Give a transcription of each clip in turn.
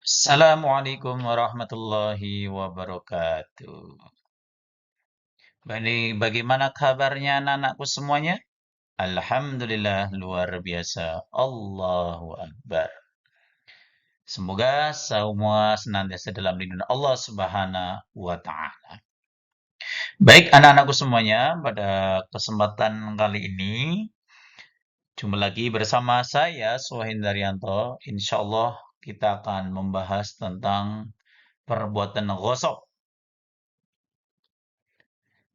Assalamualaikum warahmatullahi wabarakatuh. Bagaimana kabarnya anak-anakku semuanya? Alhamdulillah luar biasa. Allahu Akbar. Semoga semua senantiasa dalam lindungan Allah Subhanahu wa taala. Baik anak-anakku semuanya, pada kesempatan kali ini jumpa lagi bersama saya Suhain Daryanto. Insyaallah kita akan membahas tentang perbuatan ghosab.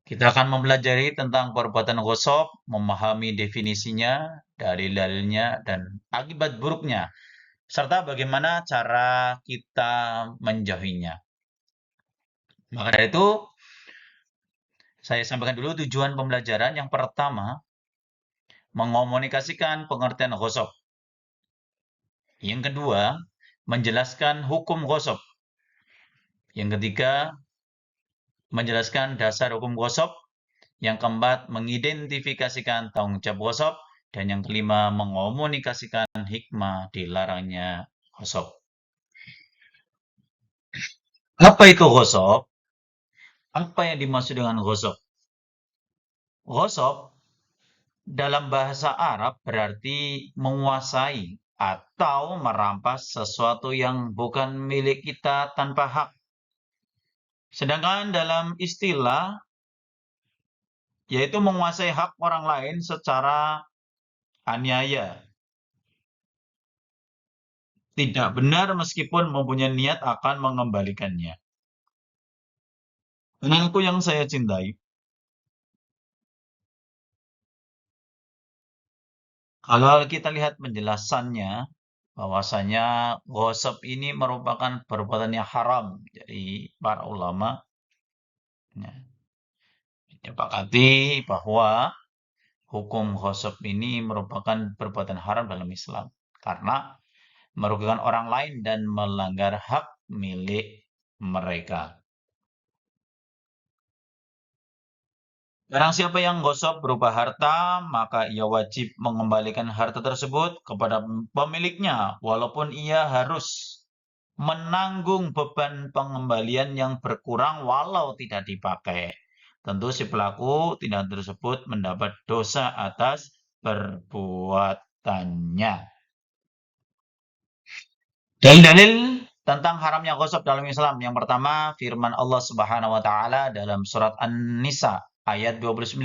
Kita akan mempelajari tentang perbuatan ghosab, memahami definisinya, dalil-dalilnya, dan akibat buruknya, serta bagaimana cara kita menjauhinya. Maka dari itu, saya sampaikan dulu tujuan pembelajaran. Yang pertama, mengomunikasikan pengertian ghosab. Yang kedua, menjelaskan hukum ghosab. Yang ketiga, menjelaskan dasar hukum ghosab. Yang keempat, mengidentifikasikan tanggung jawab ghosab. Dan yang kelima, mengomunikasikan hikmah dilarangnya ghosab. Apa itu ghosab? Apa yang dimaksud dengan ghosab? Ghosab dalam bahasa Arab berarti menguasai atau merampas sesuatu yang bukan milik kita tanpa hak. Sedangkan dalam istilah, yaitu menguasai hak orang lain secara aniaya. Tidak benar meskipun mempunyai niat akan mengembalikannya. Anakku yang saya cintai, kalau kita lihat penjelasannya, bahwasanya ghosab ini merupakan perbuatan yang haram. Jadi para ulama menyepakati bahwa hukum ghosab ini merupakan perbuatan haram dalam Islam. Karena merugikan orang lain dan melanggar hak milik mereka. Barang siapa yang ghosab berupa harta, maka ia wajib mengembalikan harta tersebut kepada pemiliknya, walaupun ia harus menanggung beban pengembalian yang berkurang walau tidak dipakai. Tentu si pelaku tindakan tersebut mendapat dosa atas perbuatannya. Dalil-dalil tentang haramnya ghosab dalam Islam. Yang pertama, firman Allah Subhanahu wa taala dalam surat An-Nisa ayat 29.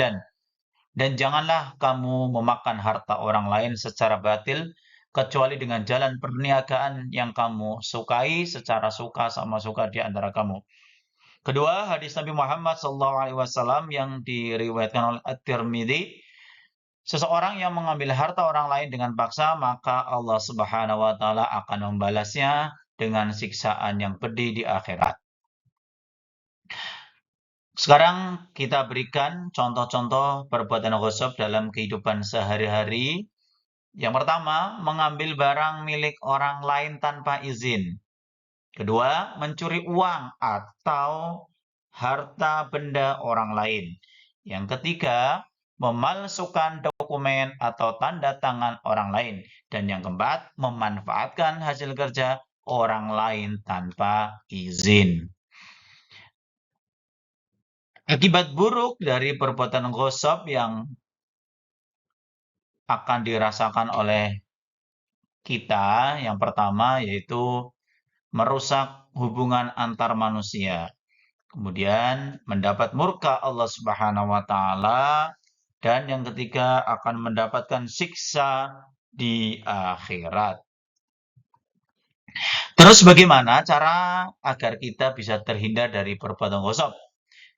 Dan janganlah kamu memakan harta orang lain secara batil, kecuali dengan jalan perniagaan yang kamu sukai secara suka sama suka di antara kamu. Kedua, hadis Nabi Muhammad SAW yang diriwayatkan oleh At-Tirmidzi, seseorang yang mengambil harta orang lain dengan paksa, maka Allah Subhanahu wa taala akan membalasnya dengan siksaan yang pedih di akhirat. Sekarang kita berikan contoh-contoh perbuatan ghosab dalam kehidupan sehari-hari. Yang pertama, mengambil barang milik orang lain tanpa izin. Kedua, mencuri uang atau harta benda orang lain. Yang ketiga, memalsukan dokumen atau tanda tangan orang lain. Dan yang keempat, memanfaatkan hasil kerja orang lain tanpa izin. Akibat buruk dari perbuatan ghosab yang akan dirasakan oleh kita, yang pertama yaitu merusak hubungan antar manusia. Kemudian mendapat murka Allah Subhanahu wa taala, dan yang ketiga akan mendapatkan siksa di akhirat. Terus bagaimana cara agar kita bisa terhindar dari perbuatan ghosab?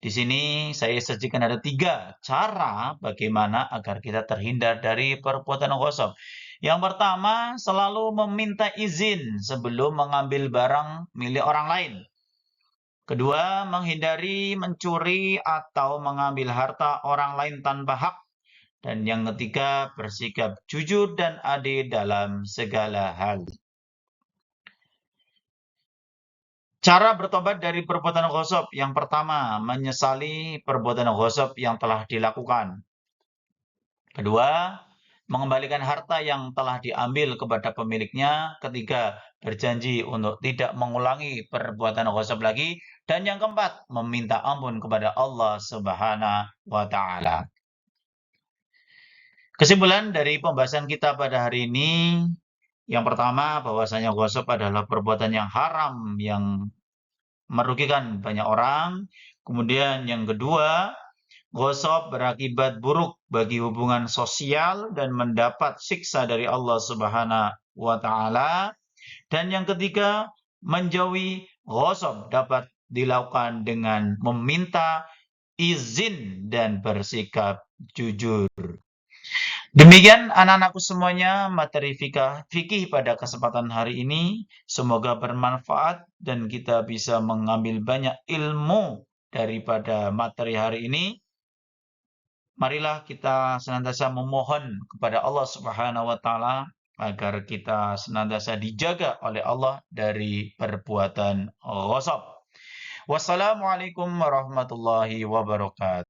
Di sini saya sajikan ada 3 cara bagaimana agar kita terhindar dari perbuatan ghosab. Yang pertama, selalu meminta izin sebelum mengambil barang milik orang lain. Kedua, menghindari mencuri atau mengambil harta orang lain tanpa hak. Dan yang ketiga, bersikap jujur dan adil dalam segala hal. Cara bertobat dari perbuatan ghosab. Yang pertama, menyesali perbuatan ghosab yang telah dilakukan. Kedua, mengembalikan harta yang telah diambil kepada pemiliknya, ketiga, berjanji untuk tidak mengulangi perbuatan ghasab lagi, dan yang keempat, meminta ampun kepada Allah Subhanahu wa taala. Kesimpulan dari pembahasan kita pada hari ini, yang pertama bahwasanya ghasab adalah perbuatan yang haram yang merugikan banyak orang. Kemudian yang kedua, ghasab berakibat buruk bagi hubungan sosial dan mendapat siksa dari Allah Subhanahu wa taala. Dan yang ketiga, menjauhi ghasab dapat dilakukan dengan meminta izin dan bersikap jujur. Demikian anak-anakku semuanya materi fikih pada kesempatan hari ini. Semoga bermanfaat dan kita bisa mengambil banyak ilmu daripada materi hari ini. Marilah kita senantiasa memohon kepada Allah Subhanahu wa taala agar kita senantiasa dijaga oleh Allah dari perbuatan ghasab. Wassalamualaikum warahmatullahi wabarakatuh.